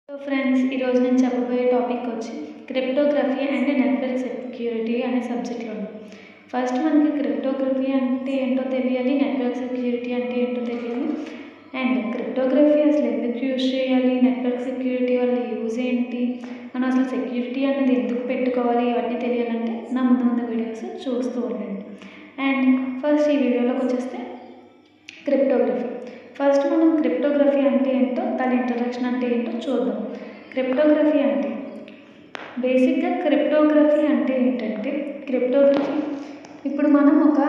So friends, ఈరోజు నేను చెప్పబోయే టాపిక్ వచ్చి క్రిప్టోగ్రఫీ అండ్ నెట్వర్క్ సెక్యూరిటీ అనే సబ్జెక్ట్లో ఉంది. ఫస్ట్ మనకి క్రిప్టోగ్రఫీ అంటే ఏంటో తెలియాలి, నెట్వర్క్ సెక్యూరిటీ అంటే ఏంటో తెలియాలి. అండ్ క్రిప్టోగ్రఫీ అసలు ఎందుకు యూజ్ చేయాలి, నెట్వర్క్ సెక్యూరిటీ వల్ల యూజ్ ఏంటి, మనం అసలు సెక్యూరిటీ అనేది ఎందుకు పెట్టుకోవాలి, ఇవన్నీ తెలియాలంటే నా ముందు వీడియోస్ చూస్తూ ఉండండి. అండ్ ఫస్ట్ ఈ వీడియోలోకి వచ్చేస్తే క్రిప్టోగ్రఫీ. ఫస్ట్ మనం క్రిప్టోగ్రఫీ అంటే ఏంటో, దాని ఇంట్రడక్షన్ అంటే ఏంటో చూద్దాం. క్రిప్టోగ్రఫీ అంటే బేసిక్గా క్రిప్టోగ్రఫీ అంటే ఏంటంటే, క్రిప్టోగ్రఫీ ఇప్పుడు మనం ఒక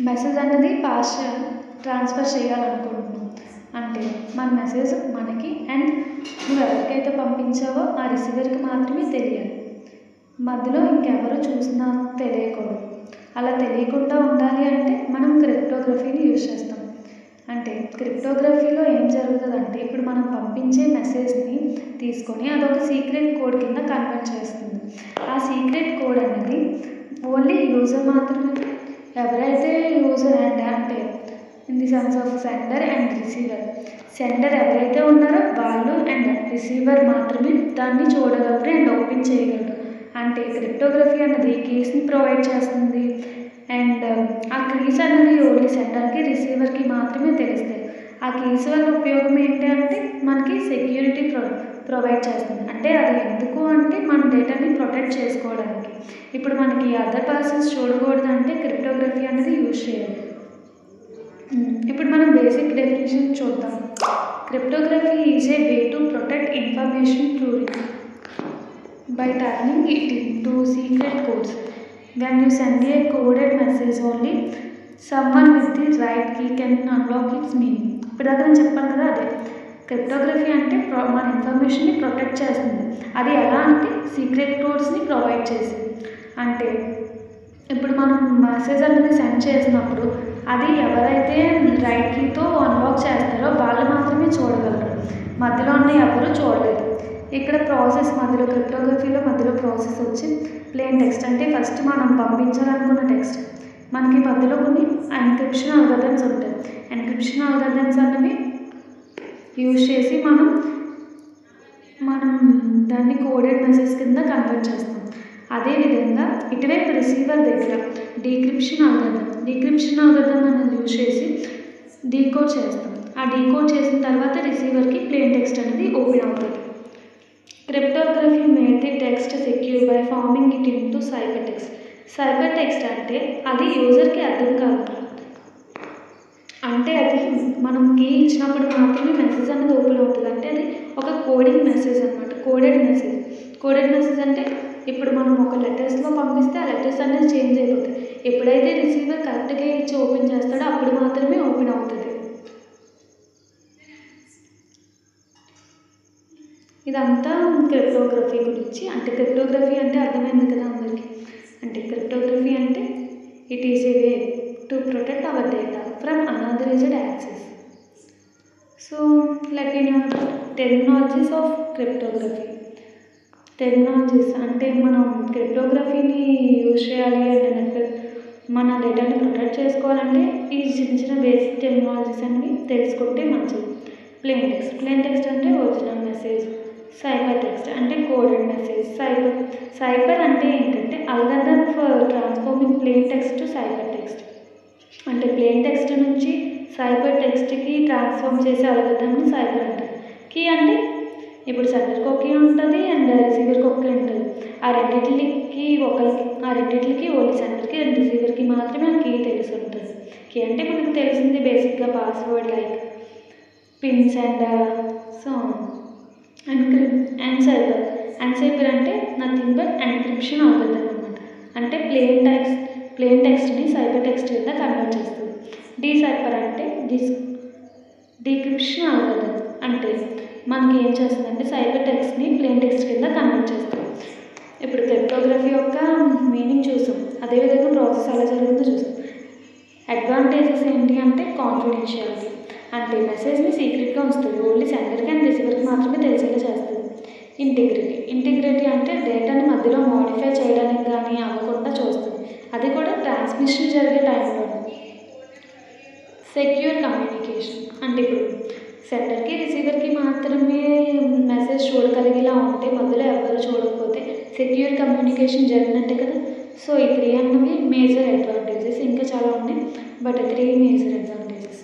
మెసేజ్ అనేది ట్రాన్స్ఫర్ చేయాలనుకుంటున్నాం. అంటే మన మెసేజ్ మనకి అండ్ నువ్వు ఎవరికైతే పంపించావో ఆ రిసీవర్కి మాత్రమే తెలియాలి. మధ్యలో ఇంకెవరు చూసినా తెలియకూడదు. అలా తెలియకుండా ఉండాలి అంటే మనం క్రిప్టోగ్రఫీని యూజ్ చేస్తాం. అంటే క్రిప్టోగ్రఫీలో ఏం జరుగుతుందంటే, ఇప్పుడు మనం పంపించే మెసేజ్ని తీసుకొని అదొక సీక్రెట్ కోడ్ కింద కన్వర్ట్ చేస్తుంది. ఆ సీక్రెట్ కోడ్ అనేది ఓన్లీ యూజర్ మాత్రమే, ఎవరైతే యూజర్ అంటే in the sense of sender and receiver, sender ఎవరైతే ఉన్నారో వాళ్ళు అండ్ రిసీవర్ మాత్రమే దాన్ని చూడగలరు అండ్ ఓపెన్ చేయగలరు. అంటే క్రిప్టోగ్రఫీ అనేది కీస్ని ప్రొవైడ్ చేస్తుంది. అండ్ ఆ కీస్ అనేది ఓన్లీ సెండర్కి రిసీవర్కి మాత్రమే తెలుస్తాయి. ఆ కీస్ వల్ల ఉపయోగం ఏంటి అంటే, మనకి సెక్యూరిటీ ప్రొవైడ్ చేస్తుంది. అంటే అది ఎందుకు అంటే మన డేటాని ప్రొటెక్ట్ చేసుకోవడానికి. ఇప్పుడు మనకి అదర్ పర్సన్స్ చూడకూడదు అంటే క్రిప్టోగ్రఫీ అనేది యూజ్ చేయాలి. ఇప్పుడు మనం బేసిక్ డెఫినేషన్ చూద్దాం. Cryptography is a way to protect information truly by turning it into secret codes. When you send a coded message, only someone with the right key can unlock its meaning. ఇప్పుడు దాకా నేను చెప్పాను కదా, అదే cryptography అంటే మన ఇన్ఫర్మేషన్ని protect చేస్తుంది. అది ఎలా అంటే సీక్రెట్ కోడ్స్ని ప్రొవైడ్ చేసింది. అంటే ఇప్పుడు మనం మెసేజ్ అనేది సెండ్ చేసినప్పుడు అది ఎవరైతే రైట్ కీతో అన్లాక్ చేస్తారో వాళ్ళు మాత్రమే చూడగలరు. మధ్యలో ఉన్న ఎవరు చూడలేరు. ఇక్కడ ప్రాసెస్ మధ్యలో, క్రిప్టోగ్రఫీలో మధ్యలో ప్రాసెస్ వచ్చి ప్లెయిన్ టెక్స్ట్. అంటే ఫస్ట్ మనం పంపించాలనుకున్న టెక్స్ట్, మనకి మధ్యలో కొన్ని ఎన్క్రిప్షన్ అల్గోరిథమ్స్ ఉంటాయి. ఎన్క్రిప్షన్ అల్గోరిథమ్స్ అనేవి యూజ్ చేసి మనం దాన్ని కోడెడ్ మెసేజ్ కింద కన్వర్ట్ చేస్తాం. అదేవిధంగా ఇటువైపు రిసీవర్ దగ్గర డీక్రిప్షన్ అల్గోరిథం అనేది యూజ్ చేసి డీకోడ్ చేస్తాం. ఆ డీకోడ్ చేసిన తర్వాత రిసీవర్కి ప్లెయిన్ టెక్స్ట్ అనేది ఓపెన్ అవుతుంది. Cryptography made the text secure by farming it into cipher text. Cipher text అంటే అది యూజర్కి అర్థం కాదు. అంటే అది మనం కీ ఇచ్చినప్పుడు మాత్రమే మెసేజ్ అనేది ఓపెన్ అవుతుంది. అంటే అది ఒక కోడింగ్ మెసేజ్ అనమాట, కోడెడ్ మెసేజ్ అంటే ఇప్పుడు మనం ఒక లెటర్స్లో పంపిస్తే ఆ లెటర్స్ అనేది చేంజ్ అయిపోతాయి. ఎప్పుడైతే రిసీవర్ కరెక్ట్గా ఇచ్చి ఓపెన్ చేస్తాడో అప్పుడు మాత్రమే ఓపెన్ అవుతుంది. ఇదంతా క్రిప్టోగ్రఫీ గురించి. అంటే క్రిప్టోగ్రఫీ అంటే అర్థమైంది కదా అందరికీ. అంటే క్రిప్టోగ్రఫీ అంటే it is a way to protect our data from unauthorised access. So like technologies of cryptography. Technologies అంటే మనం క్రిప్టోగ్రఫీని యూజ్ చేయాలి అంటే మన డేటాని ప్రొటెక్ట్ చేసుకోవాలంటే ఈ చిన్న బేసిక్ టెక్నాలజీస్ అన్ని తెలుసుకుంటే మంచిది. ప్లెయిన్ టెక్స్ట్ అంటే ఒరిజినల్ మెసేజ్. సైఫర్ టెక్స్ట్ అంటే కోడెడ్ మెసేజ్. సైఫర్ అంటే ఏంటంటే algorithm for transforming plain text to cipher text. అంటే ప్లెయిన్ టెక్స్ట్ నుంచి సైఫర్ టెక్స్ట్కి ట్రాన్స్ఫార్మ్ చేసే అల్గోరిథంని సైఫర్ అంటారు. కీ అంటే ఇప్పుడు సెండర్కి ఒక కీ ఉంటుంది అండ్ రిసీవర్కి ఒక కీ ఉంటుంది. ఆ రెండింటికి ఓన్లీ సెండర్కి అండ్ రిసీవర్కి మాత్రమే ఆ కీ తెలిసి ఉంటుంది. కీ అంటే మనకు తెలిసింది బేసిక్గా password like pins and so and cipher అంటే నథింగ్ బట్ ఎన్క్రిప్షన్ అల్గోరిథం అనమాట. అంటే ప్లెయిన్ టెక్స్ట్ని సైఫర్ టెక్స్ట్ కింద కన్వర్ట్ చేస్తుంది. డీసైఫర్ అంటే డీక్రిప్షన్ అల్గోరిథం. అంటే మనకి ఏం చేస్తుందంటే సైఫర్ టెక్స్ట్ని ప్లెయిన్ టెక్స్ట్ కింద కన్వర్ట్ చేస్తుంది. ఇప్పుడు క్రిప్టోగ్రఫీ యొక్క మీనింగ్ చూసాం, అదేవిధంగా ప్రాసెస్ ఎలా జరుగుతుందో చూసాం. అడ్వాంటేజెస్ ఏంటి అంటే కాన్ఫిడెన్షియాలిటీ. అంటే మెసేజ్ని సీక్రెట్గా ఉంచుతుంది, ఓన్లీ సెండర్కి అండ్ రిసీవర్కి మాత్రమే తెలిసేలా చేస్తుంది. ఇంటిగ్రిటీ అంటే డేటాని మధ్యలో మోడిఫై చేయడానికి కానీ అవ్వకుండా చూస్తుంది, అది కూడా ట్రాన్స్మిషన్ జరిగే టైంలో. సెక్యూర్ కమ్యూనికేషన్ అంటే ఇప్పుడు సెండర్కి రిసీవర్కి మాత్రమే మెసేజ్ మధ్యలో ఎవరు చూడకపోతే సెక్యూర్ కమ్యూనికేషన్ జరిగినట్టే కదా. సో ఈ 3 అన్నవి మేజర్ అడ్వాంటేజెస్. ఇంకా చాలా ఉన్నాయి, బట్ 3 మేజర్ అడ్వాంటేజెస్.